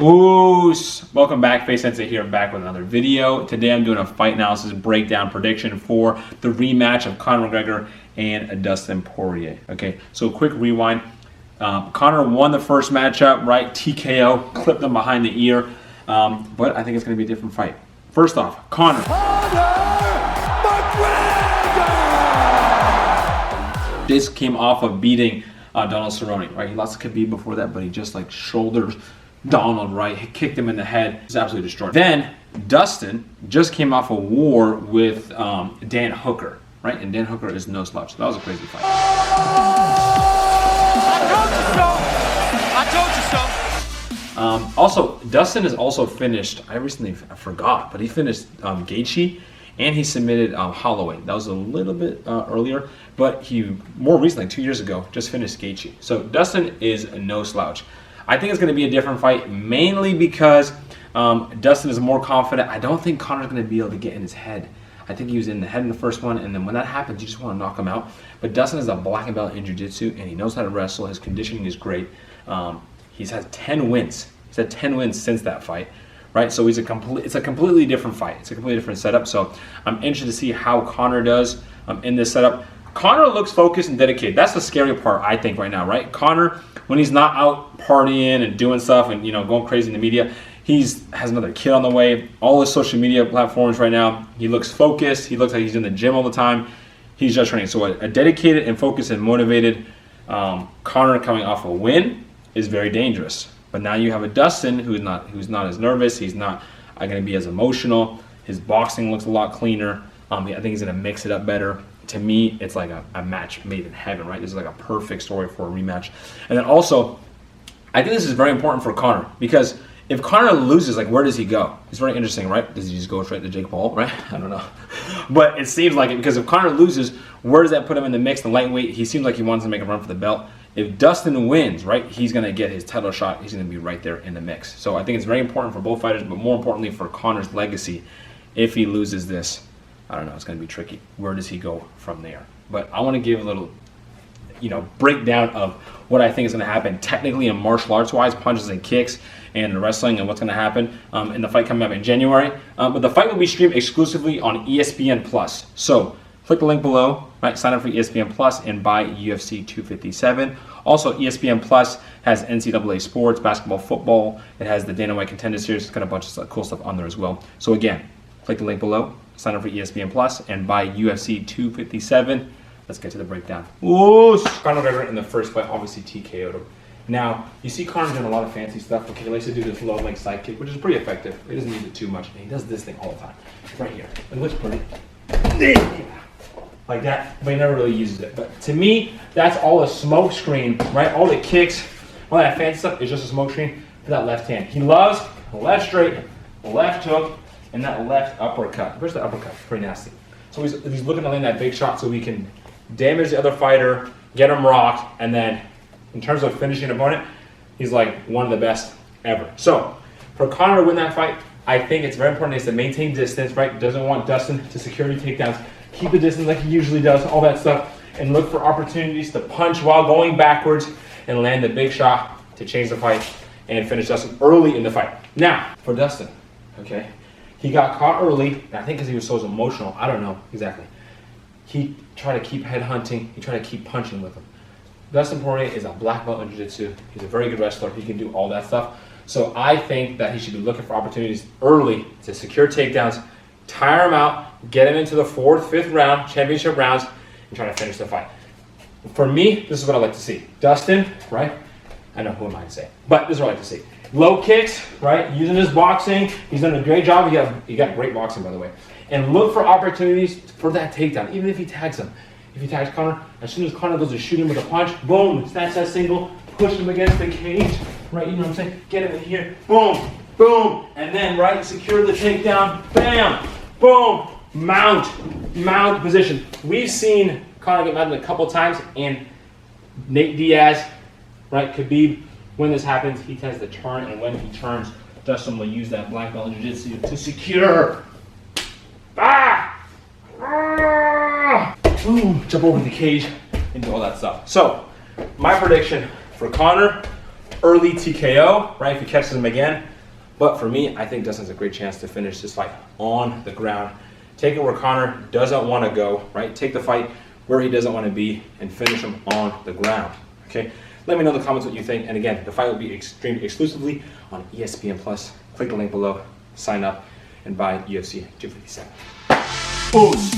Ooh, welcome back, Sensei here, back with another video. Today I'm doing a fight analysis breakdown prediction for the rematch of Conor McGregor and Dustin Poirier. Okay, so quick rewind. Conor won the first matchup, right? TKO, clipped him behind the ear, but I think it's going to be a different fight. First off, Conor this came off of beating Donald Cerrone, right? He lost to Khabib before that, but he just like shouldered Donald, right? He kicked him in the head. He's absolutely destroyed. Then Dustin just came off a war with Dan Hooker, right? And Dan Hooker is no slouch. So that was a crazy fight. I told you so. Also, Dustin has also finished, I forgot, but he finished Gaethje, and he submitted Holloway. That was a little bit earlier, but he, more recently, 2 years ago, just finished Gaethje. So Dustin is no slouch. I think it's going to be a different fight, mainly because Dustin is more confident. I don't think Conor's going to be able to get in his head. I think he was in the head in the first one, and then when that happens, you just want to knock him out. But Dustin is a black belt in jiu-jitsu, and he knows how to wrestle. His conditioning is great. He's had 10 wins. He's had 10 wins since that fight, right? So it's a completely different fight. It's a completely different setup. So I'm interested to see how Conor does in this setup. Conor looks focused and dedicated. That's the scary part, I think, right now, right? Conor, when he's not out partying and doing stuff and going crazy in the media, has another kid on the way. All his social media platforms right now, he looks focused. He looks like he's in the gym all the time. He's just training. So a dedicated and focused and motivated Conor coming off a win is very dangerous. But now you have a Dustin who's not as nervous. He's not going to be as emotional. His boxing looks a lot cleaner. I think he's going to mix it up better. To me, it's like a match made in heaven, right? This is like a perfect story for a rematch. And then also, I think this is very important for Conor, because if Conor loses, like, where does he go? It's very interesting, right? Does he just go straight to Jake Paul, right? I don't know. But it seems like it, because if Conor loses, where does that put him in the mix? The lightweight, he seems like he wants to make a run for the belt. If Dustin wins, right, he's going to get his title shot. He's going to be right there in the mix. So I think it's very important for both fighters, but more importantly for Conor's legacy. If he loses this, I don't know, it's going to be tricky. Where does he go from there? But I want to give a little, breakdown of what I think is going to happen technically and martial arts wise, punches and kicks and wrestling, and what's going to happen in the fight coming up in January. But the fight will be streamed exclusively on ESPN+. So click the link below, right? Sign up for ESPN+ and buy UFC 257. Also, ESPN+ has NCAA sports, basketball, football. It has the Dana White Contender Series. It's got a bunch of cool stuff on there as well. So again, click the link below, sign up for ESPN+, and buy UFC 257. Let's get to the breakdown. Ooh, Conor McGregor in the first fight, obviously TKO'd him. Now, you see Conor doing a lot of fancy stuff. Okay, he likes to do this low leg side kick, which is pretty effective. He doesn't use it too much. And he does this thing all the time. Right here. It looks pretty. Like that, but he never really uses it. But to me, that's all a smoke screen, right? All the kicks, all that fancy stuff is just a smoke screen for that left hand. He loves the left straight, the left hook, and that left uppercut. Where's the uppercut? Pretty nasty. So he's looking to land that big shot so he can damage the other fighter, get him rocked, and then in terms of finishing an opponent, he's like one of the best ever. So for Conor to win that fight, I think it's very important to maintain distance, right? Doesn't want Dustin to security takedowns. Keep the distance like he usually does, all that stuff, and look for opportunities to punch while going backwards and land the big shot to change the fight and finish Dustin early in the fight. Now, for Dustin, okay? He got caught early, and I think because he was so emotional. I don't know exactly. He tried to keep head hunting. He tried to keep punching with him. Dustin Poirier is a black belt in jiu-jitsu. He's a very good wrestler. He can do all that stuff. So I think that he should be looking for opportunities early to secure takedowns, tire him out, get him into the 4th, 5th round, championship rounds, and try to finish the fight. For me, this is what I like to see. Dustin, right? I know, who am I to say? But this is what I like to see. Low kicks, right? Using his boxing. He's done a great job. He got great boxing, by the way. And look for opportunities for that takedown, even if he tags him. If he tags Conor, as soon as Conor goes to shoot him with a punch, boom, snatch that single, push him against the cage, right? You know what I'm saying? Get him in here, boom, boom, and then, right, secure the takedown, bam, boom, mount position. We've seen Conor get mounted a couple times, and Nate Diaz, right, Khabib, when this happens, he tends to turn, and when he turns, Dustin will use that black belt in jiu-jitsu to secure. Boom, jump over the cage and do all that stuff. So, my prediction for Conor, early TKO, right, if he catches him again. But for me, I think Dustin's a great chance to finish this fight on the ground. Take it where Conor doesn't want to go, right? Take the fight where he doesn't want to be and finish him on the ground, okay? Let me know in the comments what you think. And again, the fight will be streamed exclusively on ESPN+. Click the link below, sign up, and buy UFC 257. Boost.